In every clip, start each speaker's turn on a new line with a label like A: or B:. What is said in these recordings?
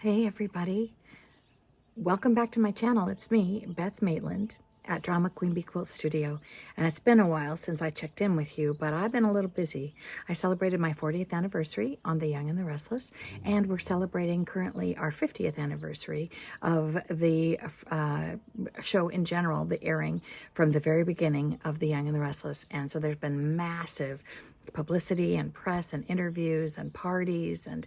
A: Hey everybody, welcome back to my channel. It's me, Beth Maitland at Drama Queen Bee Quilt Studio, and it's been a while since I checked in with you, but I've been a little busy. I celebrated my 40th anniversary on The Young and the Restless, and we're celebrating currently our 50th anniversary of the show in general, the airing from the very beginning of The Young and the Restless, and so there's been massive publicity and press and interviews and parties, and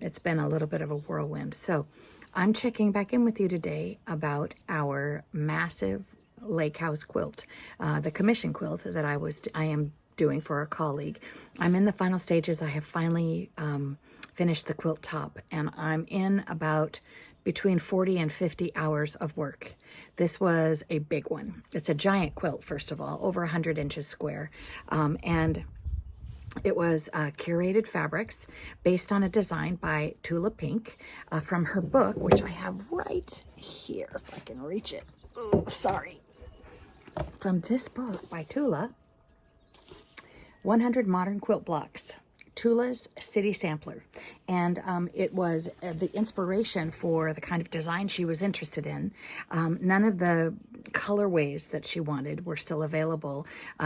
A: it's been a little bit of a whirlwind. So I'm checking back in with you today about our massive LakeHouse quilt, the commission quilt that I am doing for a colleague. I'm in the final stages. I have finally finished the quilt top, and I'm in about between 40 and 50 hours of work. This was a big one. It's a giant quilt, first of all, over 100 inches square, and it was curated fabrics based on a design by Tula Pink from her book, which I have right here, if I can reach it. Oh, sorry. From this book by Tula, 100 Modern Quilt Blocks, Tula's City Sampler. And it was the inspiration for the kind of design she was interested in. None of the colorways that she wanted were still available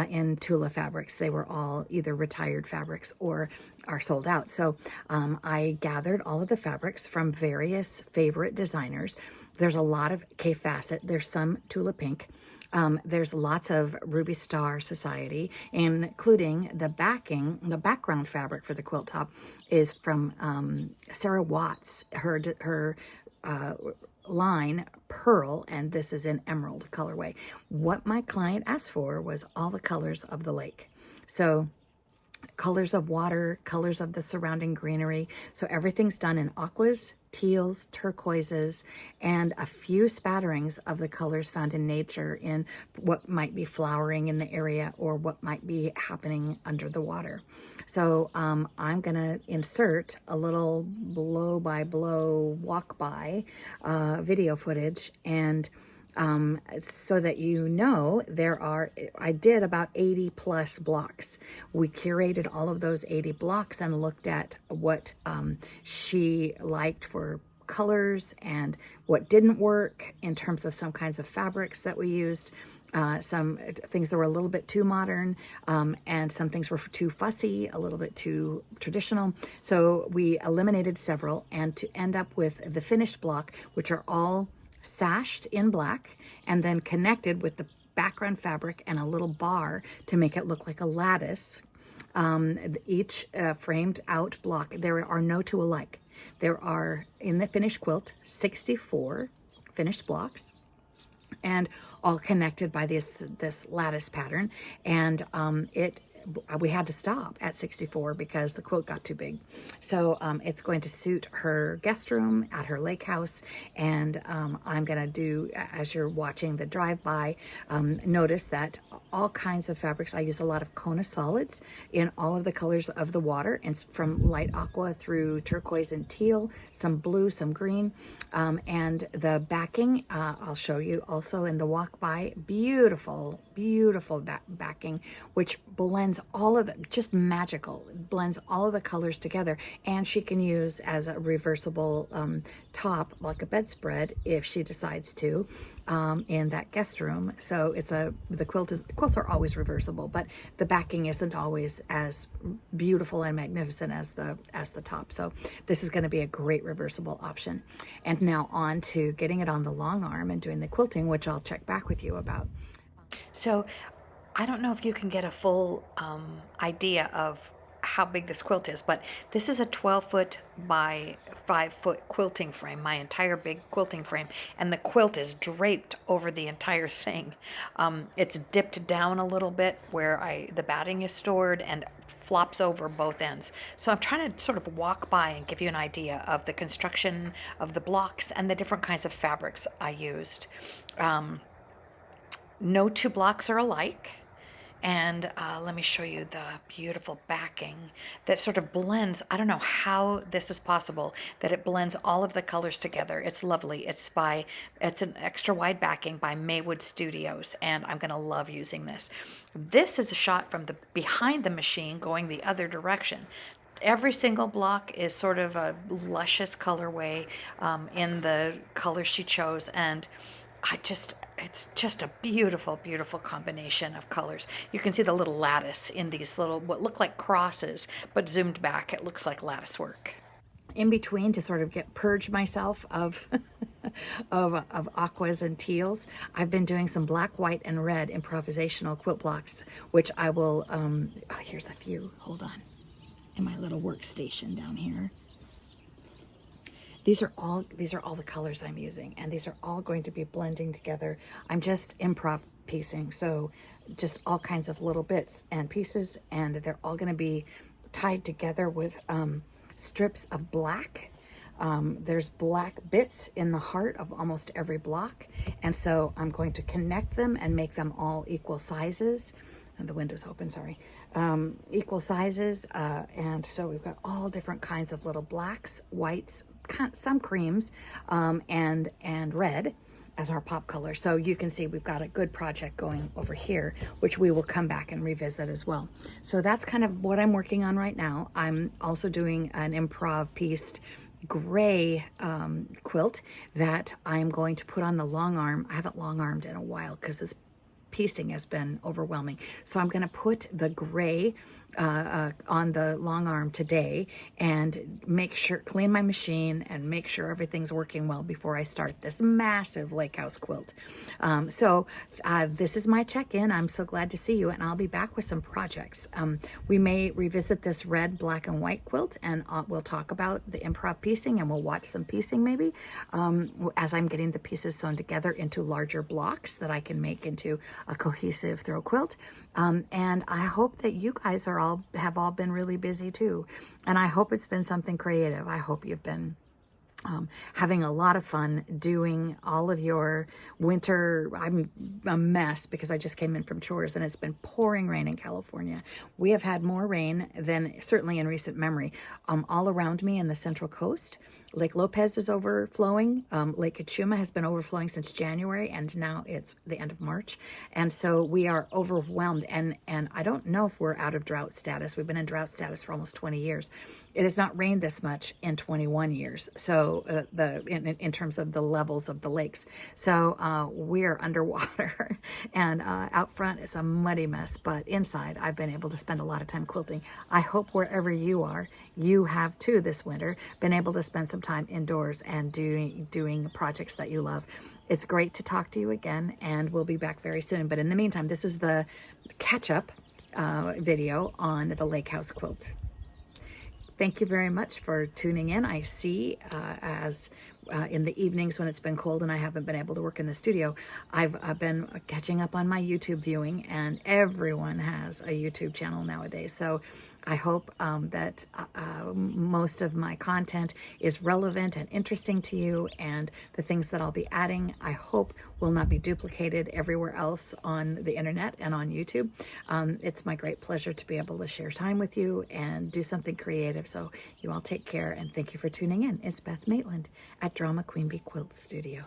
A: in Tula fabrics. They were all either retired fabrics or are sold out. So I gathered all of the fabrics from various favorite designers. There's a lot of K Facet. There's some Tula Pink. There's lots of Ruby Star Society, including the background fabric for the quilt top is from Sarah Watts, her line Pearl, and this is in emerald colorway. What my client asked for was all the colors of the lake. So colors of water, colors of the surrounding greenery. So everything's done in aquas, teals, turquoises, and a few spatterings of the colors found in nature in what might be flowering in the area or what might be happening under the water. So I'm gonna insert a little blow by blow walk by video footage, and so that you know, I did about 80 plus blocks. We curated all of those 80 blocks and looked at what she liked for colors and what didn't work in terms of some kinds of fabrics that we used. Some things that were a little bit too modern, and some things were too fussy, a little bit too traditional. So we eliminated several, and to end up with the finished block, which are all sashed in black and then connected with the background fabric and a little bar to make it look like a lattice. Each framed out block, there are no two alike. There are, in the finished quilt, 64 finished blocks, and all connected by this lattice pattern. And we had to stop at 64 because the quilt got too big. So it's going to suit her guest room at her lake house. And I'm going to do, as you're watching the drive-by, notice that all kinds of fabrics. I use a lot of Kona solids in all of the colors of the water, and from light aqua through turquoise and teal, some blue, some green. And the backing, I'll show you also in the walk-by. Beautiful, beautiful backing, which blends all of the, just magical, blends all of the colors together. And she can use as a reversible top, like a bedspread, if she decides to, in that guest room. So the quilts are always reversible, but the backing isn't always as beautiful and magnificent as the top. So this is going to be a great reversible option. And now on to getting it on the long arm and doing the quilting, which I'll check back with you about. So I don't know if you can get a full idea of how big this quilt is, but this is a 12-foot by 5-foot quilting frame, my entire big quilting frame, and the quilt is draped over the entire thing. It's dipped down a little bit where the batting is stored and flops over both ends. So I'm trying to sort of walk by and give you an idea of the construction of the blocks and the different kinds of fabrics I used. No two blocks are alike. And let me show you the beautiful backing that sort of blends. I don't know how this is possible, that it blends all of the colors together. It's lovely. It's an extra wide backing by Maywood Studios, and I'm going to love using this. This is a shot from behind the machine going the other direction. every single block is sort of a luscious colorway in the color she chose, and it's just a beautiful, beautiful combination of colors. You can see the little lattice in these little, what look like crosses, but zoomed back, it looks like lattice work. In between, to sort of purge myself of of aquas and teals, I've been doing some black, white, and red improvisational quilt blocks, which I will, oh, here's a few, hold on, in my little workstation down here. These are all the colors I'm using, and these are all going to be blending together. I'm just improv piecing, so just all kinds of little bits and pieces, and they're all going to be tied together with strips of black. There's black bits in the heart of almost every block, and so I'm going to connect them and make them all equal sizes. And the window's open, sorry. Equal sizes, and so we've got all different kinds of little blacks, whites, some creams, and red as our pop color. So you can see we've got a good project going over here, which we will come back and revisit as well. So that's kind of what I'm working on right now. I'm also doing an improv pieced gray quilt that I'm going to put on the long arm. I haven't long armed in a while because this piecing has been overwhelming. So I'm going to put the gray on the long arm today and make sure, clean my machine and make sure everything's working well before I start this massive LakeHouse quilt. So this is my check-in. I'm so glad to see you, and I'll be back with some projects. We may revisit this red, black, and white quilt, and we'll talk about the improv piecing, and we'll watch some piecing maybe as I'm getting the pieces sewn together into larger blocks that I can make into a cohesive throw quilt. And I hope that you guys have all been really busy too. And I hope it's been something creative. I hope you've been having a lot of fun doing all of your winter. I'm a mess because I just came in from chores and it's been pouring rain in California. We have had more rain than certainly in recent memory. All around me in the Central Coast, Lake Lopez is overflowing. Lake Kachuma has been overflowing since January, and now it's the end of March. And so we are overwhelmed. And I don't know if we're out of drought status. We've been in drought status for almost 20 years. It has not rained this much in 21 years. So in terms of the levels of the lakes. So we're underwater, and out front it's a muddy mess. But inside, I've been able to spend a lot of time quilting. I hope wherever you are, you have too this winter been able to spend some time indoors and doing projects that you love. It's great to talk to you again, and we'll be back very soon. But in the meantime, this is the catch-up video on the LakeHouse Quilt. Thank you very much for tuning in. I see as in the evenings when it's been cold and I haven't been able to work in the studio, I've been catching up on my YouTube viewing, and everyone has a YouTube channel nowadays. So I hope that most of my content is relevant and interesting to you, and the things that I'll be adding, I hope, will not be duplicated everywhere else on the internet and on YouTube. It's my great pleasure to be able to share time with you and do something creative. So you all take care, and thank you for tuning in. It's Beth Maitland at Drama Queen Bee Quilt Studio.